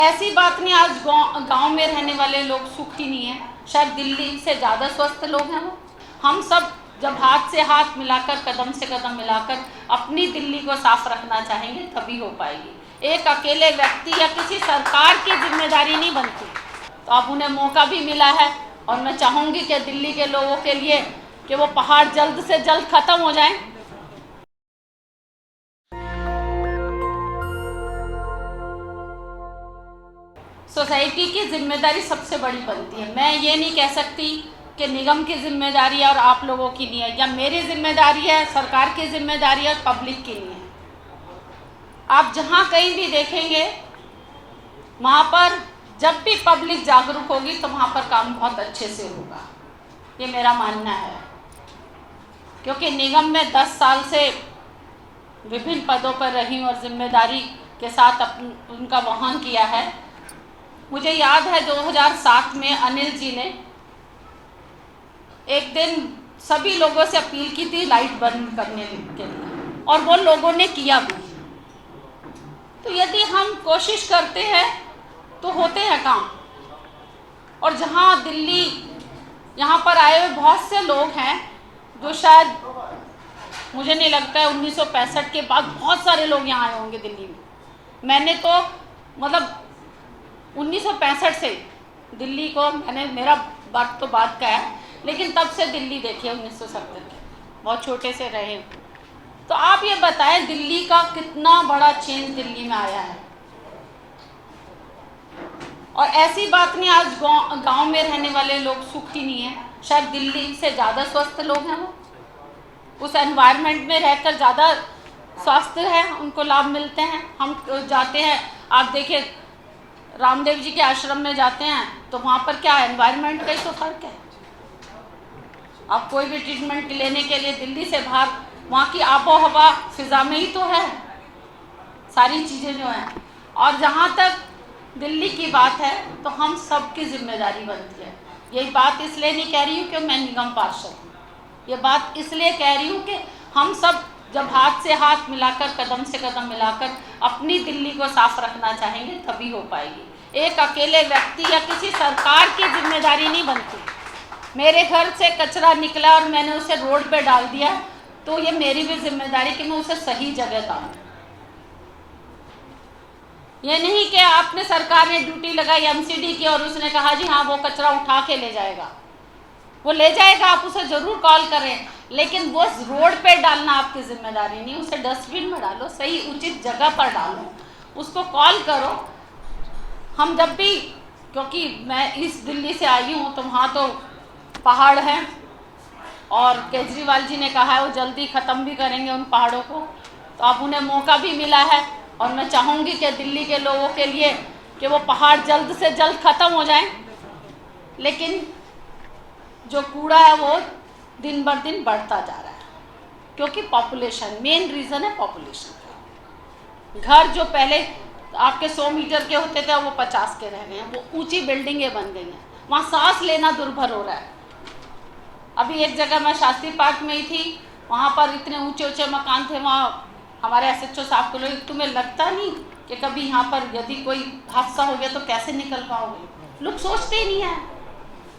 ऐसी बात नहीं, आज गांव में रहने वाले लोग सुखी नहीं है, शायद दिल्ली से ज़्यादा स्वस्थ लोग हैं वो। हम सब जब हाथ से हाथ मिलाकर, कदम से कदम मिलाकर अपनी दिल्ली को साफ रखना चाहेंगे तभी हो पाएगी। एक अकेले व्यक्ति या किसी सरकार की जिम्मेदारी नहीं बनती। तो अब उन्हें मौका भी मिला है और मैं चाहूँगी कि दिल्ली के लोगों के लिए कि वो पहाड़ जल्द से जल्द ख़त्म हो जाएं। सोसाइटी की जिम्मेदारी सबसे बड़ी बनती है। मैं ये नहीं कह सकती कि निगम की जिम्मेदारी है और आप लोगों की नहीं है, या मेरी जिम्मेदारी है, सरकार की जिम्मेदारी है और पब्लिक की नहीं है। आप जहाँ कहीं भी देखेंगे वहाँ पर जब भी पब्लिक जागरूक होगी तो वहाँ पर काम बहुत अच्छे से होगा, ये मेरा मानना है। क्योंकि निगम में 10 साल से विभिन्न पदों पर रही और जिम्मेदारी के साथ उनका वहन किया है। मुझे याद है 2007 में अनिल जी ने एक दिन सभी लोगों से अपील की थी लाइट बंद करने के लिए, और वो लोगों ने किया भी। तो यदि हम कोशिश करते हैं तो होते हैं काम। और जहाँ दिल्ली, यहाँ पर आए हुए बहुत से लोग हैं जो शायद, मुझे नहीं लगता है 1965 के बाद बहुत सारे लोग यहाँ आए होंगे दिल्ली में। मैंने तो मतलब 1965 से दिल्ली को मेरा बात तो बात का है, लेकिन तब से दिल्ली देखिए 1970 के, बहुत छोटे से रहे। तो आप ये बताएं दिल्ली का कितना बड़ा चेंज दिल्ली में आया है। और ऐसी बात नहीं, आज गांव में रहने वाले लोग सुखी नहीं है, शायद दिल्ली से ज़्यादा स्वस्थ लोग हैं वो। उस एनवायरनमेंट में रहकर ज़्यादा स्वास्थ्य है, उनको लाभ मिलते हैं। हम जाते हैं, आप देखिए रामदेव जी के आश्रम में जाते हैं तो वहाँ पर क्या एनवायरनमेंट का ही तो फर्क है। आप कोई भी ट्रीटमेंट लेने के लिए दिल्ली से बाहर, वहाँ की आबो हवा फिजा में ही तो है सारी चीज़ें जो हैं। और जहाँ तक दिल्ली की बात है तो हम सब की जिम्मेदारी बनती है। यही बात इसलिए नहीं कह रही हूँ कि मैं निगम पार्षद हूँ, ये बात इसलिए कह रही हूँ कि हम सब जब हाथ से हाथ मिलाकर, कदम से कदम मिलाकर अपनी दिल्ली को साफ रखना चाहेंगे तभी हो पाएगी। एक अकेले व्यक्ति या किसी सरकार की जिम्मेदारी नहीं बनती। मेरे घर से कचरा निकला और मैंने उसे रोड पे डाल दिया तो ये मेरी भी जिम्मेदारी कि मैं उसे सही जगह डालूं। ये नहीं कि आपने, सरकार ने ड्यूटी लगाई एमसीडी की और उसने कहा जी हाँ वो कचरा उठा के ले जाएगा, वो ले जाएगा, आप उसे ज़रूर कॉल करें, लेकिन वो रोड पे डालना आपकी जिम्मेदारी नहीं। उसे डस्टबिन में डालो, सही उचित जगह पर डालो, उसको कॉल करो। हम जब भी, क्योंकि मैं इस दिल्ली से आई हूँ तो वहाँ तो पहाड़ हैं और केजरीवाल जी ने कहा है वो जल्दी ख़त्म भी करेंगे उन पहाड़ों को। तो अब उन्हें मौका भी मिला है और मैं चाहूँगी कि दिल्ली के लोगों के लिए कि वो पहाड़ जल्द से जल्द ख़त्म हो जाएं। लेकिन जो कूड़ा है वो दिन बर दिन बढ़ता जा रहा है, क्योंकि पॉपुलेशन, मेन रीज़न है पॉपुलेशन। घर जो पहले आपके 100 मीटर के होते थे वो 50 के रह गए हैं, वो ऊंची बिल्डिंगें बन गई हैं, वहाँ सांस लेना दुर्भर हो रहा है। अभी एक जगह मैं शास्त्री पार्क में ही थी, वहाँ पर इतने ऊंचे ऊंचे मकान थे, वहाँ हमारे एसएचओ साहब को लोग, तुम्हें लगता नहीं कि कभी यहाँ पर यदि कोई हादसा हो गया तो कैसे निकल पाओगे? लोग सोचते ही नहीं हैं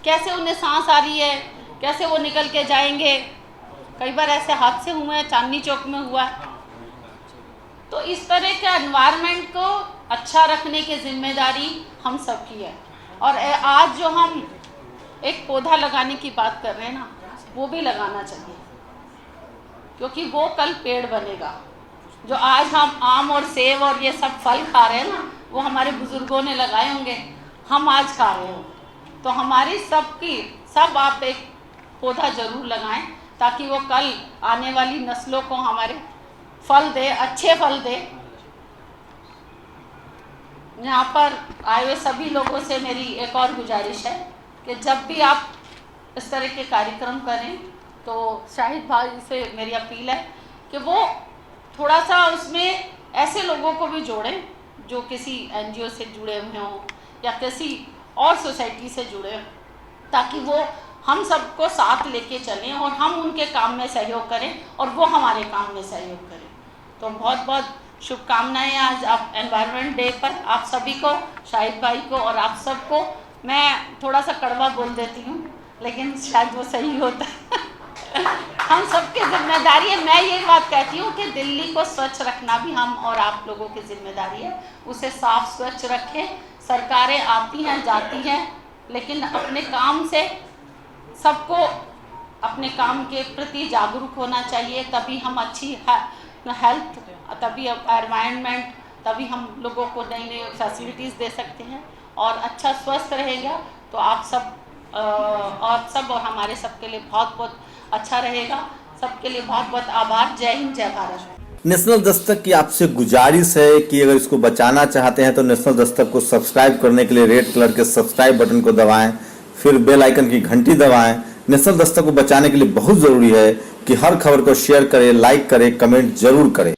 कैसे उन्हें सांस आ रही है, कैसे वो निकल के जाएंगे। कई बार ऐसे हादसे हुए हैं, चांदनी चौक में हुआ है। तो इस तरह के एनवायरनमेंट को अच्छा रखने की जिम्मेदारी हम सब की है। और आज जो हम एक पौधा लगाने की बात कर रहे हैं ना, वो भी लगाना चाहिए, क्योंकि वो कल पेड़ बनेगा। जो आज हम आम और सेब और ये सब फल खा रहे हैं ना, वो हमारे बुजुर्गों ने लगाए होंगे, हम आज खा रहे हो। तो हमारी सब आप एक पौधा ज़रूर लगाएं ताकि वो कल आने वाली नस्लों को हमारे फल दे, अच्छे फल दे। यहाँ पर आए हुए सभी लोगों से मेरी एक और गुजारिश है कि जब भी आप इस तरह के कार्यक्रम करें तो शाहिद भाई से मेरी अपील है कि वो थोड़ा सा उसमें ऐसे लोगों को भी जोड़ें जो किसी एनजीओ से जुड़े हुए हों या किसी और सोसाइटी से जुड़े हों, ताकि वो हम सबको साथ लेके चलें और हम उनके काम में सहयोग करें और वो हमारे काम में सहयोग करें। तो बहुत बहुत शुभकामनाएं आज आप एनवायरनमेंट डे पर आप सभी को, शाहिद भाई को और आप सबको। मैं थोड़ा सा कड़वा बोल देती हूँ लेकिन शायद वो सही होता है। हम सबकी जिम्मेदारी है। मैं ये बात कहती हूँ कि दिल्ली को स्वच्छ रखना भी हम और आप लोगों की जिम्मेदारी है। उसे साफ स्वच्छ रखें। सरकारें आती हैं जाती हैं, लेकिन अपने काम से सबको अपने काम के प्रति जागरूक होना चाहिए। तभी हम अच्छी हेल्थ, तभी एनवायरनमेंट, तभी हम लोगों को नई नई फैसिलिटीज़ दे सकते हैं और अच्छा स्वस्थ रहेगा तो आप सब और हमारे सबके लिए बहुत बहुत अच्छा रहेगा। सबके लिए बहुत बहुत आभार। जय हिंद, जय भारत। नेशनल दस्तक की आपसे गुजारिश है कि अगर इसको बचाना चाहते हैं तो नेशनल दस्तक को सब्सक्राइब करने के लिए रेड कलर के सब्सक्राइब बटन को दबाएं, फिर बेल आइकन की घंटी दबाएं। नेशनल दस्तक को बचाने के लिए बहुत जरूरी है कि हर खबर को शेयर करें, लाइक करें, कमेंट जरूर करें।